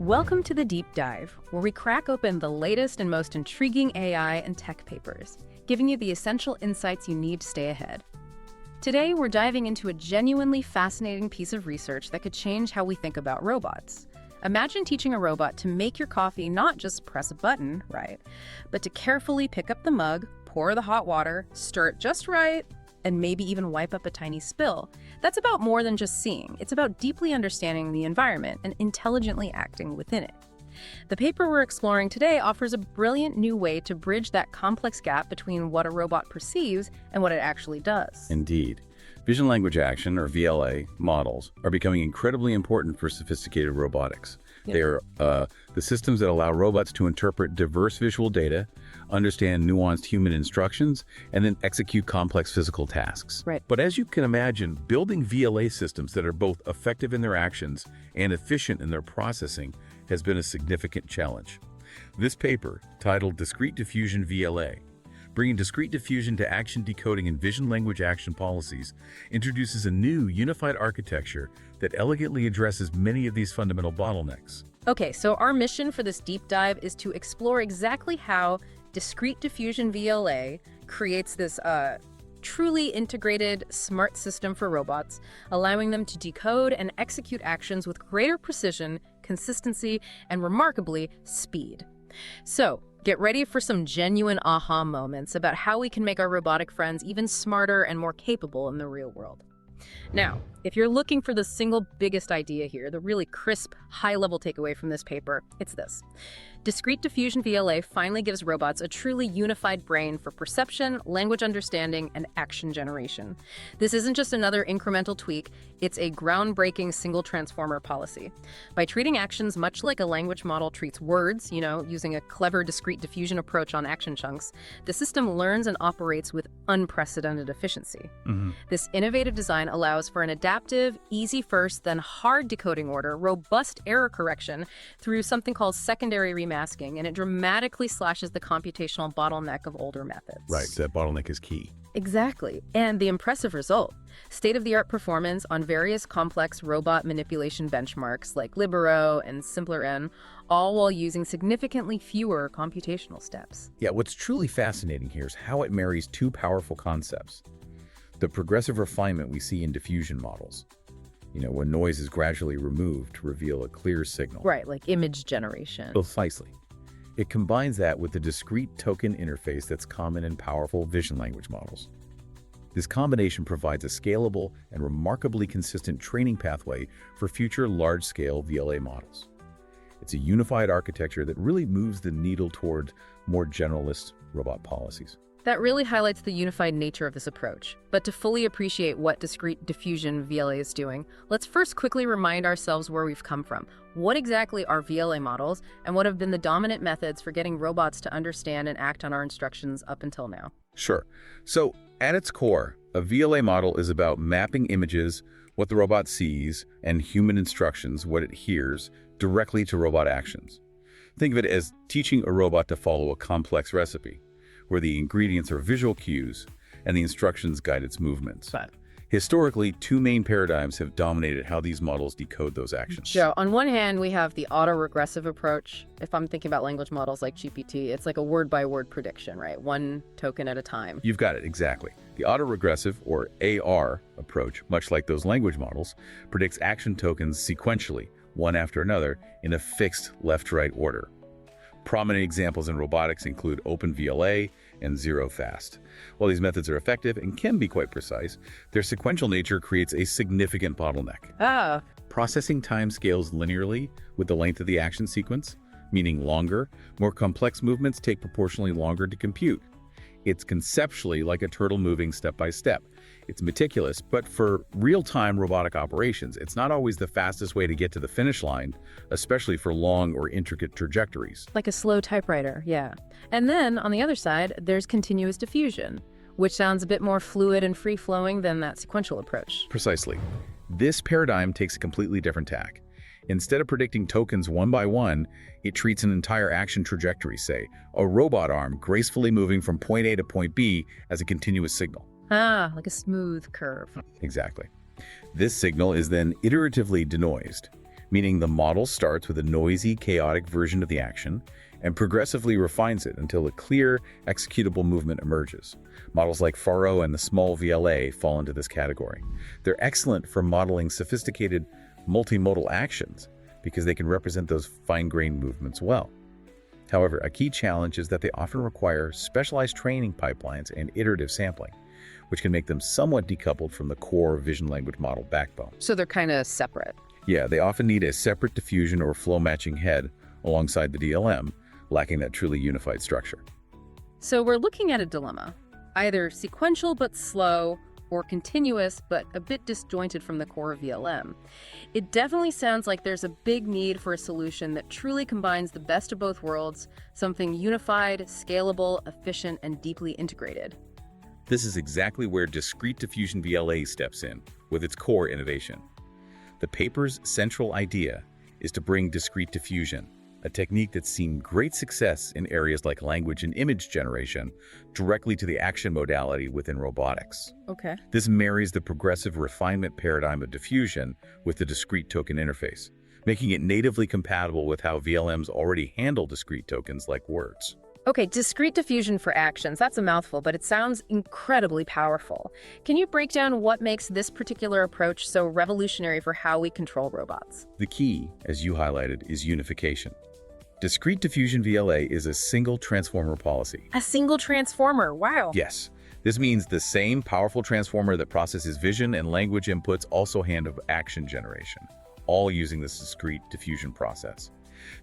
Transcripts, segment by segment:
Welcome to the Deep Dive, where we crack open the latest and most intriguing AI and tech papers, giving you the essential insights you need to stay ahead. Today, we're diving into a genuinely fascinating piece of research that could change how we think about robots. Imagine teaching a robot to make your coffee not just press a button, right, but to carefully pick up the mug, pour the hot water, stir it just right, and maybe even wipe up a tiny spill. That's about more than just seeing. It's about deeply understanding the environment and intelligently acting within it. The paper we're exploring today offers a brilliant new way to bridge that complex gap between what a robot perceives and what it actually does. Indeed. Vision language action, or VLA, models are becoming incredibly important for sophisticated robotics. Yep. They are the systems that allow robots to interpret diverse visual data, understand nuanced human instructions, and then execute complex physical tasks. Right. But as you can imagine, building VLA systems that are both effective in their actions and efficient in their processing has been a significant challenge. This paper, titled Discrete Diffusion VLA, Bringing Discrete Diffusion to Action Decoding in Vision Language Action Policies, introduces a new unified architecture that elegantly addresses many of these fundamental bottlenecks. Okay, so our mission for this deep dive is to explore exactly how Discrete Diffusion VLA creates this truly integrated, smart system for robots, allowing them to decode and execute actions with greater precision, consistency, and remarkably, speed. So, get ready for some genuine aha moments about how we can make our robotic friends even smarter and more capable in the real world. Now, if you're looking for the single biggest idea here, the really crisp, high-level takeaway from this paper, it's this. Discrete Diffusion VLA finally gives robots a truly unified brain for perception, language understanding, and action generation. This isn't just another incremental tweak, it's a groundbreaking single transformer policy. By treating actions much like a language model treats words, using a clever discrete diffusion approach on action chunks, the system learns and operates with unprecedented efficiency. This innovative design allows for an adaptive, easy first, then hard decoding order, robust error correction through something called secondary remasking, and it dramatically slashes the computational bottleneck of older methods. Right, that bottleneck is key. Exactly. And the impressive result, state-of-the-art performance on various complex robot manipulation benchmarks like Libro and SimplerN, all while using significantly fewer computational steps. Yeah, what's truly fascinating here is how it marries two powerful concepts. The progressive refinement we see in diffusion models, when noise is gradually removed to reveal a clear signal. Right, like image generation. Precisely. It combines that with the discrete token interface that's common in powerful vision language models. This combination provides a scalable and remarkably consistent training pathway for future large-scale VLA models. It's a unified architecture that really moves the needle toward more generalist robot policies. That really highlights the unified nature of this approach. But to fully appreciate what Discrete Diffusion VLA is doing, let's first quickly remind ourselves where we've come from. What exactly are VLA models, and what have been the dominant methods for getting robots to understand and act on our instructions up until now? Sure. So, at its core, a VLA model is about mapping images, what the robot sees, and human instructions, what it hears, directly to robot actions. Think of it as teaching a robot to follow a complex recipe, where the ingredients are visual cues and the instructions guide its movements. Historically, two main paradigms have dominated how these models decode those actions. So, on one hand, we have the autoregressive approach. If I'm thinking about language models like GPT, it's like a word-by-word prediction, right? One token at a time. You've got it, exactly. The autoregressive, or AR, approach, much like those language models, predicts action tokens sequentially, one after another, in a fixed left-right order. Prominent examples in robotics include OpenVLA and ZeroFast. While these methods are effective and can be quite precise, their sequential nature creates a significant bottleneck. Processing time scales linearly with the length of the action sequence, meaning longer, more complex movements take proportionally longer to compute. It's conceptually like a turtle moving step by step. It's meticulous, but for real-time robotic operations, it's not always the fastest way to get to the finish line, especially for long or intricate trajectories. Like a slow typewriter, yeah. And then, on the other side, there's continuous diffusion, which sounds a bit more fluid and free-flowing than that sequential approach. Precisely. This paradigm takes a completely different tack. Instead of predicting tokens one by one, it treats an entire action trajectory, say, a robot arm gracefully moving from point A to point B as a continuous signal. Like a smooth curve. Exactly. This signal is then iteratively denoised, meaning the model starts with a noisy, chaotic version of the action and progressively refines it until a clear, executable movement emerges. Models like Faro and the small VLA fall into this category. They're excellent for modeling sophisticated multimodal actions because they can represent those fine-grained movements well. However, a key challenge is that they often require specialized training pipelines and iterative sampling, which can make them somewhat decoupled from the core vision language model backbone. So they're kind of separate. Yeah, they often need a separate diffusion or flow matching head alongside the DLM, lacking that truly unified structure. So we're looking at a dilemma, either sequential but slow, or continuous but a bit disjointed from the core VLM. It definitely sounds like there's a big need for a solution that truly combines the best of both worlds, something unified, scalable, efficient, and deeply integrated. This is exactly where Discrete Diffusion VLA steps in, with its core innovation. The paper's central idea is to bring discrete diffusion, a technique that's seen great success in areas like language and image generation, directly to the action modality within robotics. Okay. This marries the progressive refinement paradigm of diffusion with the discrete token interface, making it natively compatible with how VLMs already handle discrete tokens like words. Okay, discrete diffusion for actions. That's a mouthful, but it sounds incredibly powerful. Can you break down what makes this particular approach so revolutionary for how we control robots? The key, as you highlighted, is unification. Discrete Diffusion VLA is a single transformer policy. A single transformer, wow. Yes, this means the same powerful transformer that processes vision and language inputs also handle action generation, all using this discrete diffusion process.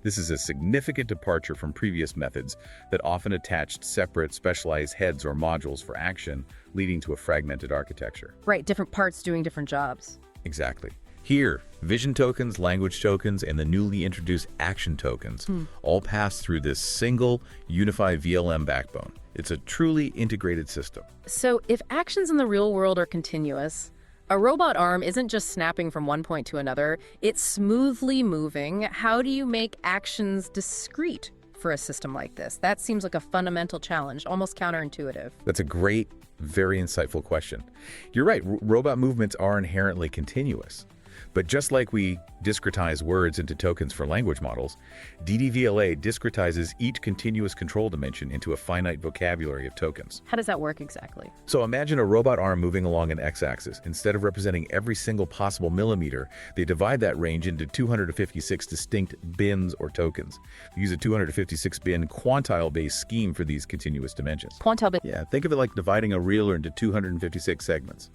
This is a significant departure from previous methods that often attached separate, specialized heads or modules for action, leading to a fragmented architecture. Right, different parts doing different jobs. Exactly. Here, vision tokens, language tokens, and the newly introduced action tokens all pass through this single, unified VLM backbone. It's a truly integrated system. So if actions in the real world are continuous, a robot arm isn't just snapping from one point to another, it's smoothly moving. How do you make actions discrete for a system like this? That seems like a fundamental challenge, almost counterintuitive. That's a great, very insightful question. You're right, robot movements are inherently continuous. But just like we discretize words into tokens for language models, DDVLA discretizes each continuous control dimension into a finite vocabulary of tokens. How does that work exactly? So imagine a robot arm moving along an x-axis. Instead of representing every single possible millimeter, they divide that range into 256 distinct bins or tokens. They use a 256-bin quantile-based scheme for these continuous dimensions. Quantile bin. Yeah, think of it like dividing a reeler into 256 segments.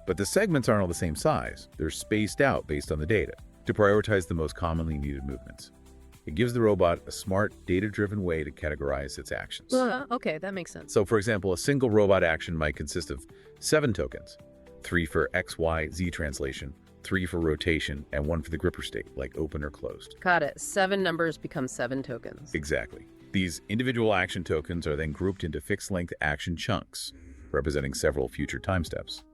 But the segments aren't all the same size. They're spaced out based on the data to prioritize the most commonly needed movements. It gives the robot a smart, data-driven way to categorize its actions. Okay, that makes sense. So, for example, a single robot action might consist of 7 tokens, 3 for X, Y, Z translation, 3 for rotation, and 1 for the gripper state, like open or closed. Got it. 7 numbers become 7 tokens. Exactly. These individual action tokens are then grouped into fixed-length action chunks, representing several future time steps.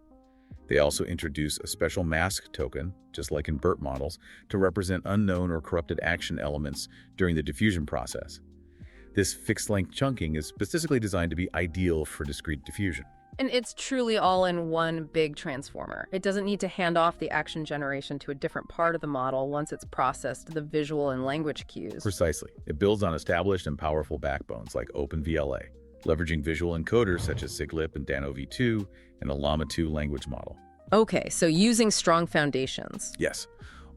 They also introduce a special mask token, just like in BERT models, to represent unknown or corrupted action elements during the diffusion process. This fixed-length chunking is specifically designed to be ideal for discrete diffusion. And it's truly all in one big transformer. It doesn't need to hand off the action generation to a different part of the model once it's processed the visual and language cues. Precisely. It builds on established and powerful backbones like OpenVLA, leveraging visual encoders such as SIGLIP and DANO-V2 and the Llama 2 language model. Okay, so using strong foundations. Yes.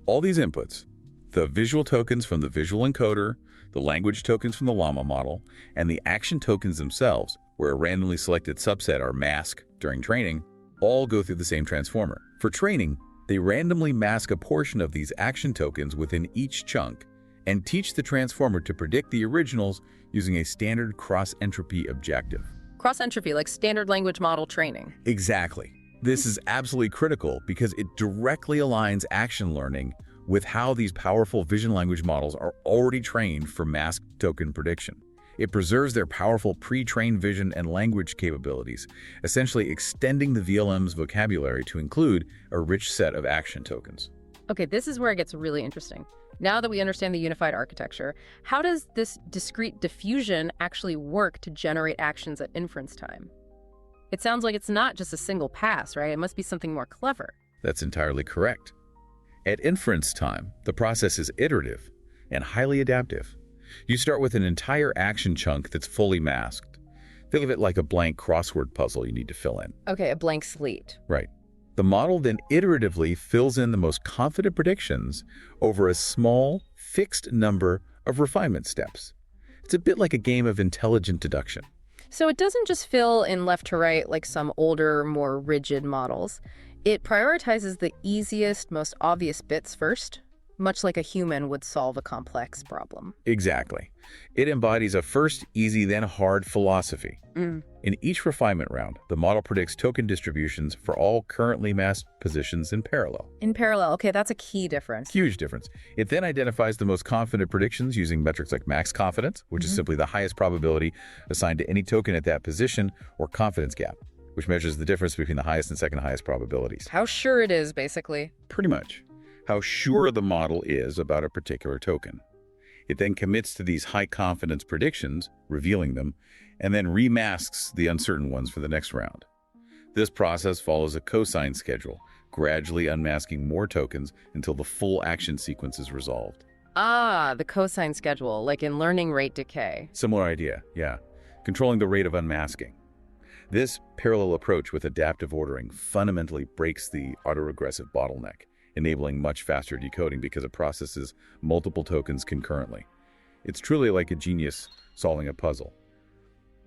All these inputs, the visual tokens from the visual encoder, the language tokens from the Llama model, and the action tokens themselves, where a randomly selected subset are masked during training, all go through the same transformer. For training, they randomly mask a portion of these action tokens within each chunk and teach the transformer to predict the originals using a standard cross-entropy objective. Cross-entropy, like standard language model training. Exactly. This is absolutely critical because it directly aligns action learning with how these powerful vision language models are already trained for masked token prediction. It preserves their powerful pre-trained vision and language capabilities, essentially extending the VLM's vocabulary to include a rich set of action tokens. Okay, this is where it gets really interesting. Now that we understand the unified architecture, how does this discrete diffusion actually work to generate actions at inference time? It sounds like it's not just a single pass, right? It must be something more clever. That's entirely correct. At inference time, the process is iterative and highly adaptive. You start with an entire action chunk that's fully masked. Think of it like a blank crossword puzzle you need to fill in. Okay, a blank slate. Right. The model then iteratively fills in the most confident predictions over a small, fixed number of refinement steps. It's a bit like a game of intelligent deduction. So it doesn't just fill in left to right like some older, more rigid models. It prioritizes the easiest, most obvious bits first, much like a human would solve a complex problem. Exactly. It embodies a first easy, then hard philosophy. In each refinement round, the model predicts token distributions for all currently masked positions in parallel. In parallel, okay, that's a key difference. Huge difference. It then identifies the most confident predictions using metrics like max confidence, which is simply the highest probability assigned to any token at that position, or confidence gap, which measures the difference between the highest and second highest probabilities. How sure it is, basically. Pretty much. How sure the model is about a particular token. It then commits to these high confidence predictions, revealing them, and then remasks the uncertain ones for the next round. This process follows a cosine schedule, gradually unmasking more tokens until the full action sequence is resolved. Ah, the cosine schedule, like in learning rate decay. Similar idea, yeah. Controlling the rate of unmasking. This parallel approach with adaptive ordering fundamentally breaks the autoregressive bottleneck, enabling much faster decoding because it processes multiple tokens concurrently. It's truly like a genius solving a puzzle.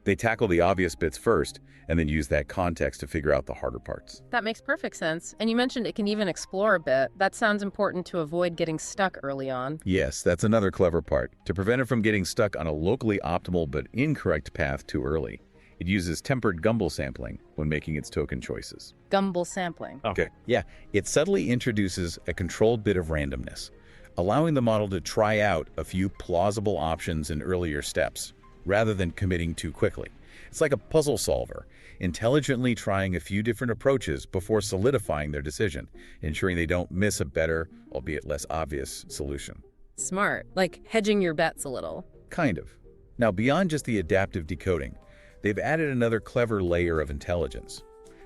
They tackle the obvious bits first, and then use that context to figure out the harder parts. That makes perfect sense. And you mentioned it can even explore a bit. That sounds important to avoid getting stuck early on. Yes, that's another clever part. To prevent it from getting stuck on a locally optimal but incorrect path too early, it uses tempered Gumbel sampling when making its token choices. Gumbel sampling. Okay. Yeah, it subtly introduces a controlled bit of randomness, allowing the model to try out a few plausible options in earlier steps, rather than committing too quickly. It's like a puzzle solver, intelligently trying a few different approaches before solidifying their decision, ensuring they don't miss a better, albeit less obvious, solution. Smart. Like hedging your bets a little. Kind of. Now, beyond just the adaptive decoding, they've added another clever layer of intelligence,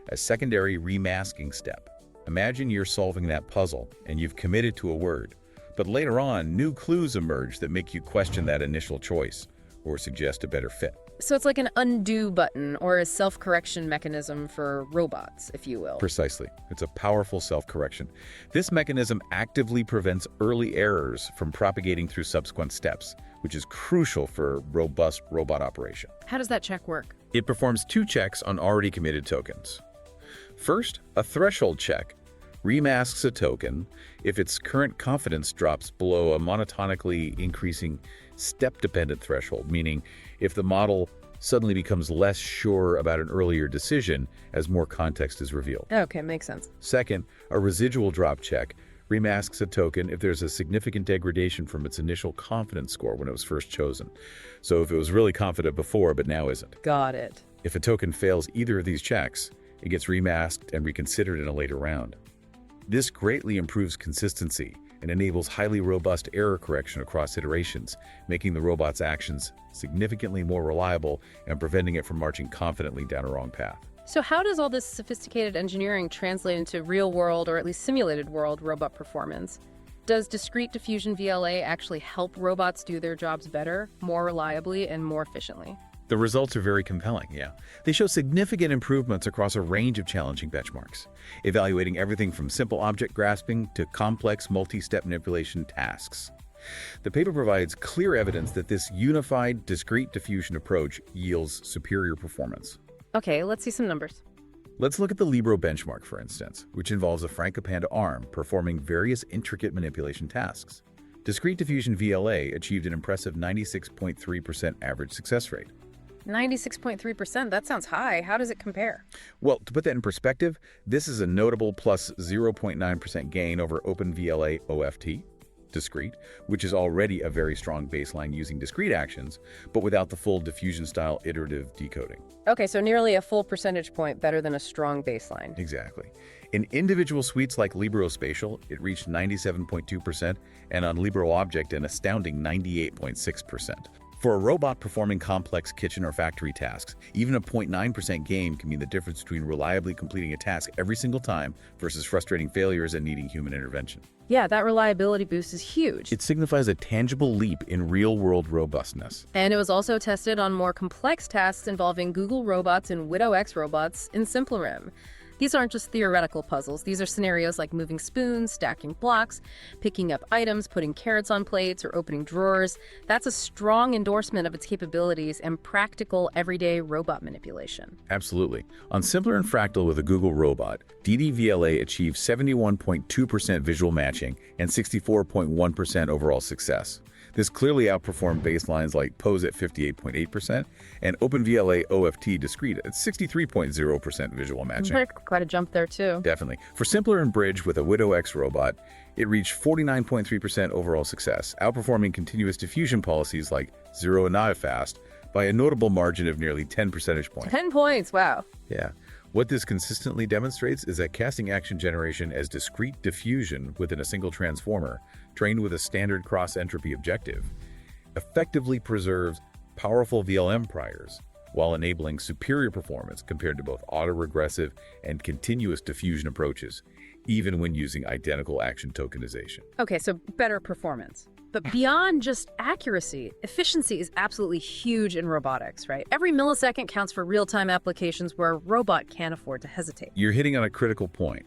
a secondary remasking step. Imagine you're solving that puzzle and you've committed to a word, but later on, new clues emerge that make you question that initial choice or suggest a better fit. So it's like an undo button or a self-correction mechanism for robots, if you will. Precisely. It's a powerful self-correction. This mechanism actively prevents early errors from propagating through subsequent steps, which is crucial for robust robot operation. How does that check work? It performs two checks on already committed tokens. First, a threshold check remasks a token if its current confidence drops below a monotonically increasing step-dependent threshold, meaning if the model suddenly becomes less sure about an earlier decision as more context is revealed. Okay, makes sense. Second, a residual drop check remasks a token if there's a significant degradation from its initial confidence score when it was first chosen. So if it was really confident before but now isn't. Got it. If a token fails either of these checks, it gets remasked and reconsidered in a later round. This greatly improves consistency and enables highly robust error correction across iterations, making the robot's actions significantly more reliable and preventing it from marching confidently down a wrong path. So how does all this sophisticated engineering translate into real-world, or at least simulated-world, robot performance? Does Discrete Diffusion VLA actually help robots do their jobs better, more reliably, and more efficiently? The results are very compelling, yeah. They show significant improvements across a range of challenging benchmarks, evaluating everything from simple object grasping to complex multi-step manipulation tasks. The paper provides clear evidence that this unified discrete diffusion approach yields superior performance. Okay, let's see some numbers. Let's look at the Libro Benchmark, for instance, which involves a Francopanda arm performing various intricate manipulation tasks. Discrete Diffusion VLA achieved an impressive 96.3% average success rate. 96.3%, that sounds high. How does it compare? Well, to put that in perspective, this is a notable plus 0.9% gain over OpenVLA OFT, discrete, which is already a very strong baseline using discrete actions, but without the full diffusion-style iterative decoding. Okay, so nearly a full percentage point better than a strong baseline. Exactly. In individual suites like Libro Spatial, it reached 97.2%, and on Libro Object, an astounding 98.6%. For a robot performing complex kitchen or factory tasks, even a 0.9% gain can mean the difference between reliably completing a task every single time versus frustrating failures and needing human intervention. Yeah, that reliability boost is huge. It signifies a tangible leap in real-world robustness. And it was also tested on more complex tasks involving Google robots and WidowX robots in SimpleRim. These aren't just theoretical puzzles. These are scenarios like moving spoons, stacking blocks, picking up items, putting carrots on plates, or opening drawers. That's a strong endorsement of its capabilities and practical, everyday robot manipulation. Absolutely. On Simpler and Fractal with a Google robot, DDVLA achieved 71.2% visual matching and 64.1% overall success. This clearly outperformed baselines like Pose at 58.8% and OpenVLA OFT Discrete at 63.0% visual matching. Quite a jump there, too. Definitely. For Simpler and Bridge with a WidowX robot, it reached 49.3% overall success, outperforming continuous diffusion policies like Zero and Not Fast by a notable margin of nearly 10 percentage points. 10 points, wow. Yeah. What this consistently demonstrates is that casting action generation as discrete diffusion within a single transformer, trained with a standard cross-entropy objective, effectively preserves powerful VLM priors while enabling superior performance compared to both autoregressive and continuous diffusion approaches, even when using identical action tokenization. Okay, so better performance. But beyond just accuracy, efficiency is absolutely huge in robotics, right? Every millisecond counts for real-time applications where a robot can't afford to hesitate. You're hitting on a critical point.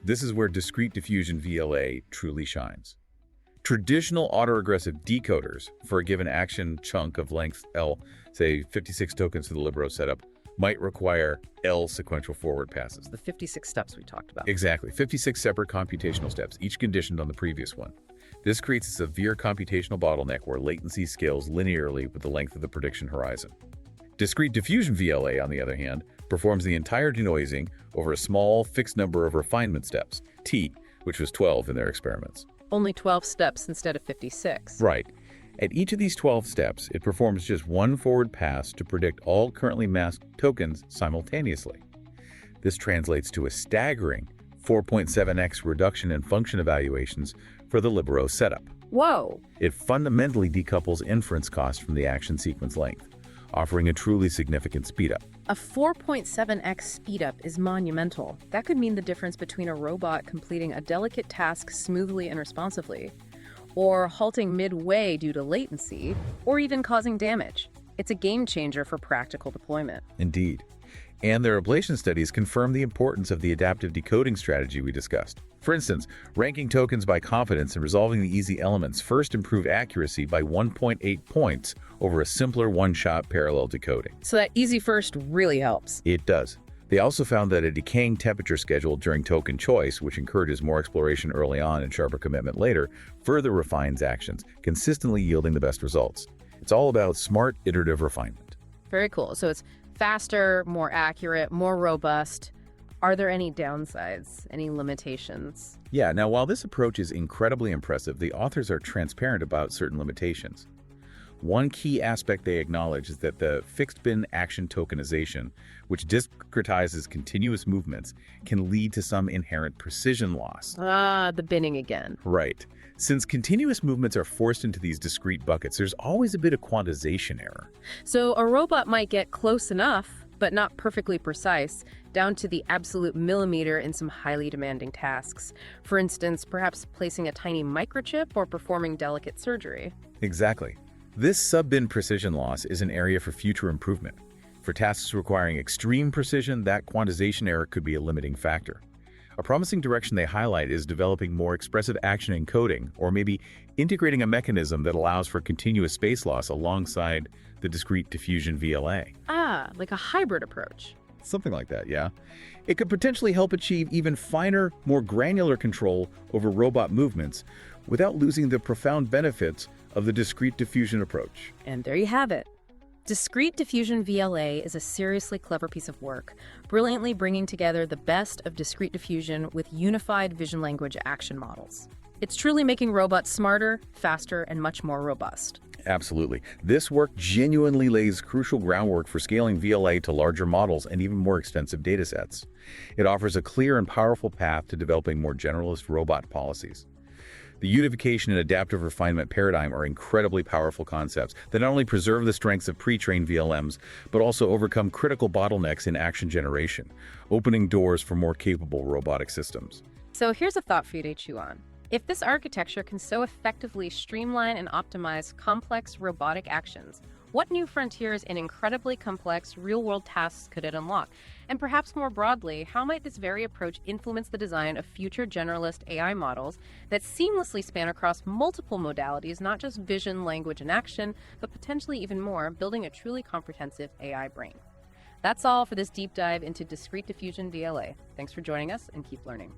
This is where Discrete Diffusion VLA truly shines. Traditional autoregressive decoders for a given action chunk of length L, say 56 tokens for the Libro setup, might require L sequential forward passes. The 56 steps we talked about. Exactly, 56 separate computational steps, each conditioned on the previous one. This creates a severe computational bottleneck where latency scales linearly with the length of the prediction horizon. Discrete Diffusion VLA, on the other hand, performs the entire denoising over a small, fixed number of refinement steps, T, which was 12 in their experiments. Only 12 steps instead of 56. Right. At each of these 12 steps, it performs just one forward pass to predict all currently masked tokens simultaneously. This translates to a staggering 4.7x reduction in function evaluations for the Libro setup. Whoa! It fundamentally decouples inference cost from the action sequence length, offering a truly significant speedup. A 4.7x speedup is monumental. That could mean the difference between a robot completing a delicate task smoothly and responsively, or halting midway due to latency, or even causing damage. It's a game changer for practical deployment. Indeed. And their ablation studies confirm the importance of the adaptive decoding strategy we discussed. For instance, ranking tokens by confidence and resolving the easy elements first improved accuracy by 1.8 points over a simpler one-shot parallel decoding. So that easy first really helps. It does. They also found that a decaying temperature schedule during token choice, which encourages more exploration early on and sharper commitment later, further refines actions, consistently yielding the best results. It's all about smart, iterative refinement. Very cool. So it's faster, more accurate, more robust. Are there any downsides, any limitations? Yeah, now while this approach is incredibly impressive, the authors are transparent about certain limitations. One key aspect they acknowledge is that the fixed bin action tokenization, which discretizes continuous movements, can lead to some inherent precision loss. The binning again. Right. Since continuous movements are forced into these discrete buckets, there's always a bit of quantization error. So a robot might get close enough, but not perfectly precise, down to the absolute millimeter in some highly demanding tasks. For instance, perhaps placing a tiny microchip or performing delicate surgery. Exactly. This sub-bin precision loss is an area for future improvement. For tasks requiring extreme precision, that quantization error could be a limiting factor. A promising direction they highlight is developing more expressive action encoding, or maybe integrating a mechanism that allows for continuous space loss alongside the Discrete Diffusion VLA. Like a hybrid approach. Something like that, yeah. It could potentially help achieve even finer, more granular control over robot movements without losing the profound benefits of the Discrete Diffusion approach. And there you have it. Discrete Diffusion VLA is a seriously clever piece of work, brilliantly bringing together the best of discrete diffusion with unified vision language action models. It's truly making robots smarter, faster, and much more robust. Absolutely. This work genuinely lays crucial groundwork for scaling VLA to larger models and even more extensive datasets. It offers a clear and powerful path to developing more generalist robot policies. The unification and adaptive refinement paradigm are incredibly powerful concepts that not only preserve the strengths of pre-trained VLMs, but also overcome critical bottlenecks in action generation, opening doors for more capable robotic systems. So here's a thought for you to chew on. If this architecture can so effectively streamline and optimize complex robotic actions, what new frontiers in incredibly complex real-world tasks could it unlock? And perhaps more broadly, how might this very approach influence the design of future generalist AI models that seamlessly span across multiple modalities, not just vision, language, and action, but potentially even more, building a truly comprehensive AI brain? That's all for this deep dive into Discrete Diffusion VLA. Thanks for joining us, and keep learning.